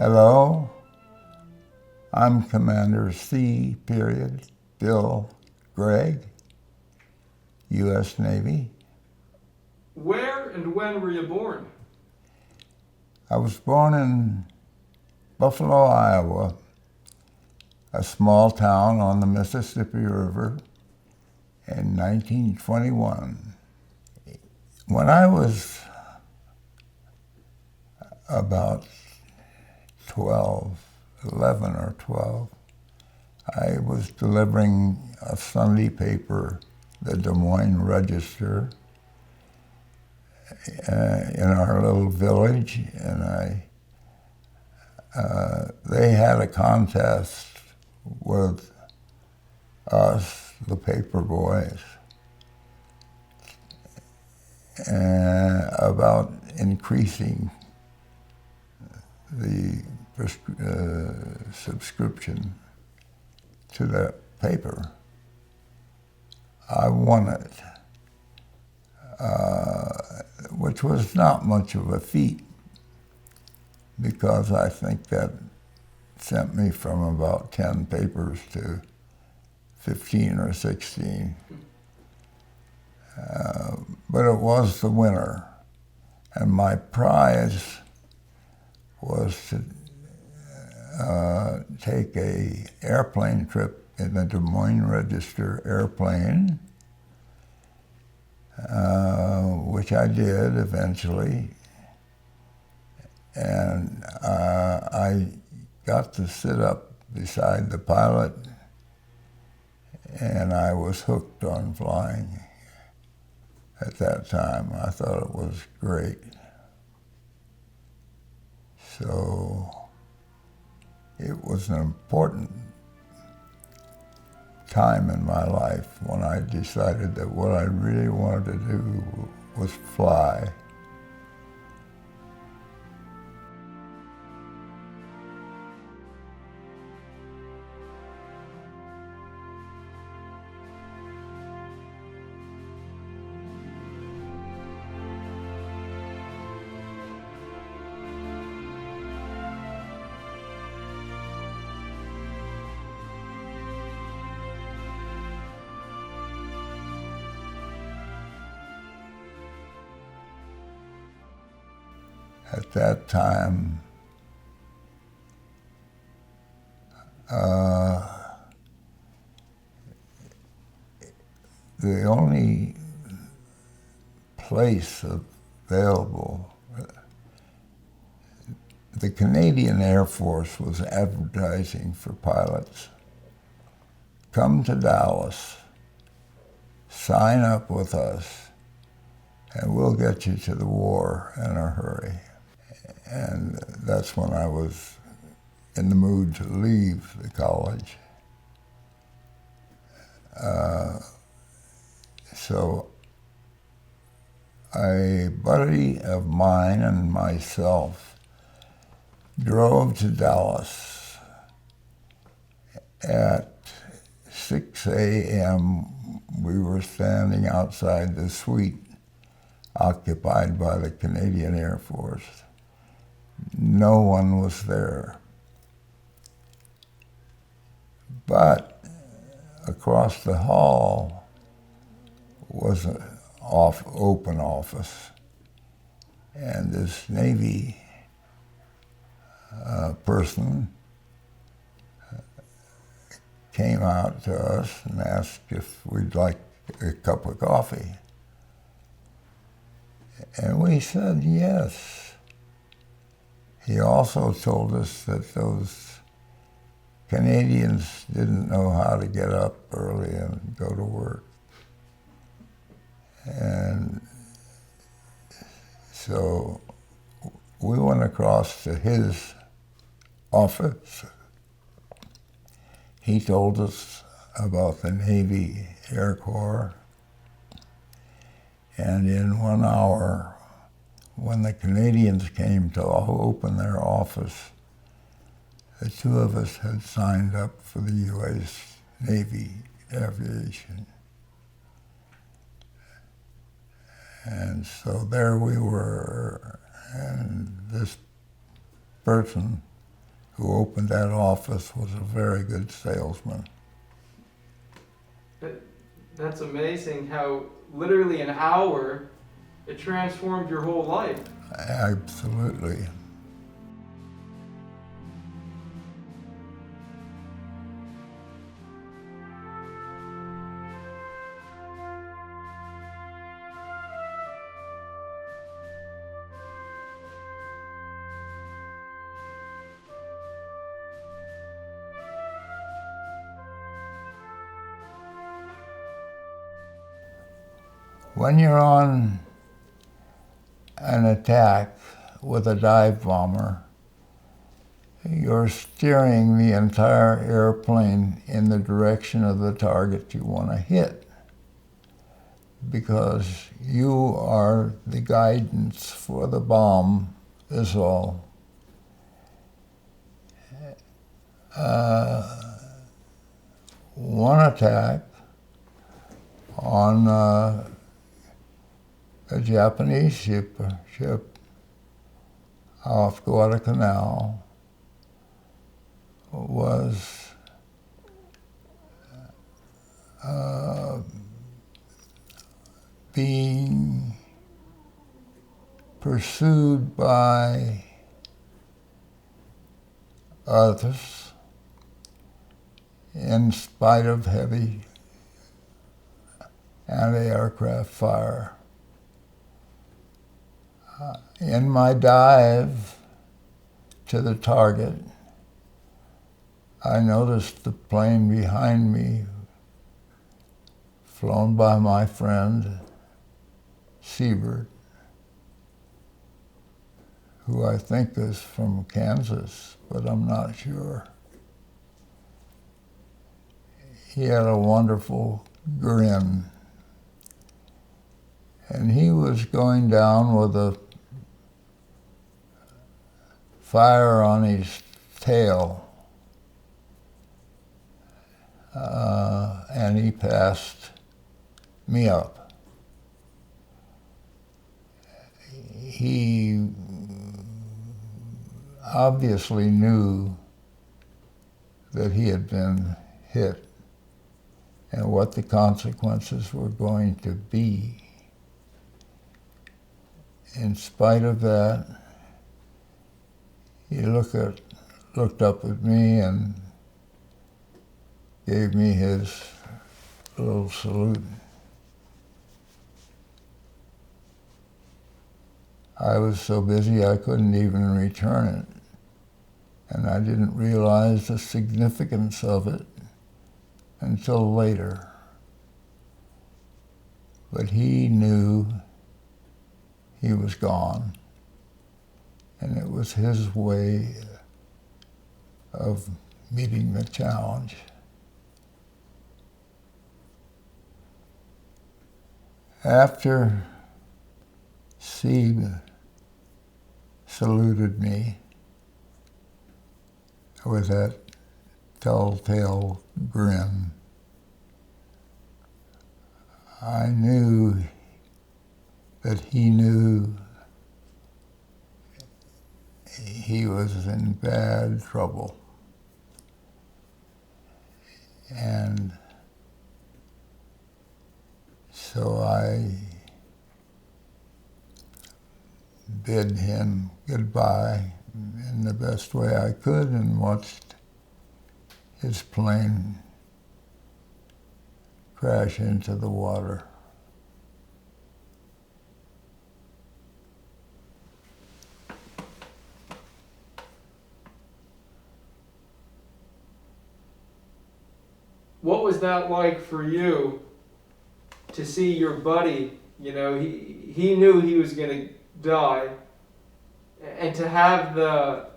Hello, I'm Commander C. Bill Gregg, U.S. Navy. Where and when were you born? I was born in Buffalo, Iowa, a small town on the Mississippi River, in 1921. When I was about 11 or 12, I was delivering a Sunday paper, the Des Moines Register, in our little village, and they had a contest with us, the paper boys, about increasing the subscription to that paper. I won it, which was not much of a feat, because I think that sent me from about 10 papers to 15 or 16. But it was the winner, and my prize was to take a airplane trip in the Des Moines Register airplane, which I did eventually, and I got to sit up beside the pilot, and I was hooked on flying at that time. I thought it was great. So it was an important time in my life when I decided that what I really wanted to do was fly. At that time, the only place available, the Canadian Air Force was advertising for pilots. Come to Dallas, sign up with us, and we'll get you to the war in a hurry. And that's when I was in the mood to leave the college. So a buddy of mine and myself drove to Dallas. At 6 a.m., we were standing outside the suite occupied by the Canadian Air Force. No one was there. But across the hall was an open office, and this Navy person came out to us and asked if we'd like a cup of coffee. And we said yes. He also told us that those Canadians didn't know how to get up early and go to work. And so we went across to his office. He told us about the Navy Air Corps. And in 1 hour, when the Canadians came to open their office, the two of us had signed up for the U.S. Navy Aviation. And so there we were, and this person who opened that office was a very good salesman. That's amazing how literally an hour it transformed your whole life. Absolutely. When you're on an attack with a dive bomber, you're steering the entire airplane in the direction of the target you want to hit, because you are the guidance for the bomb is all. One attack on a Japanese ship off Guadalcanal was being pursued by others in spite of heavy anti-aircraft fire. In my dive to the target, I noticed the plane behind me, flown by my friend Seibert, who I think is from Kansas, but I'm not sure. He had a wonderful grin, and he was going down with a fire on his tail, and he passed me up. He obviously knew that he had been hit and what the consequences were going to be. In spite of that, he looked up at me and gave me his little salute. I was so busy I couldn't even return it, and I didn't realize the significance of it until later. But he knew he was gone, and it was his way of meeting the challenge. After Seib saluted me with that telltale grin, I knew that he knew he was in bad trouble. And so I bid him goodbye in the best way I could and watched his plane crash into the water. What was that like for you to see your buddy, you know, he knew he was going to die, and to have the,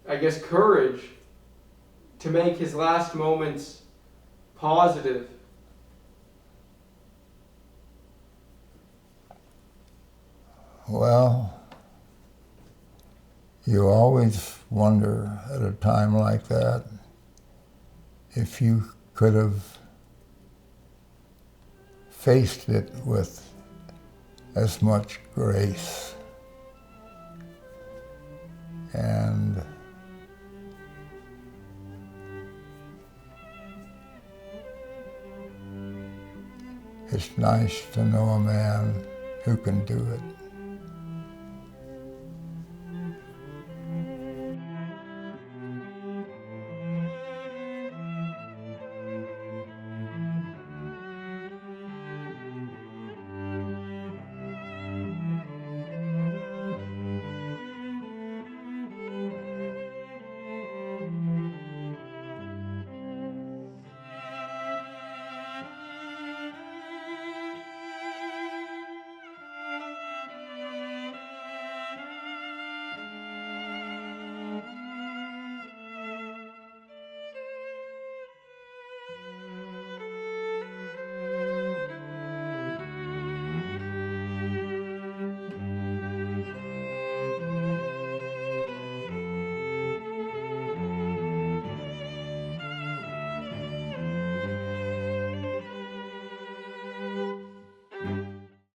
I guess, courage to make his last moments positive? Well, you always wonder at a time like that if you could have faced it with as much grace. And it's nice to know a man who can do it.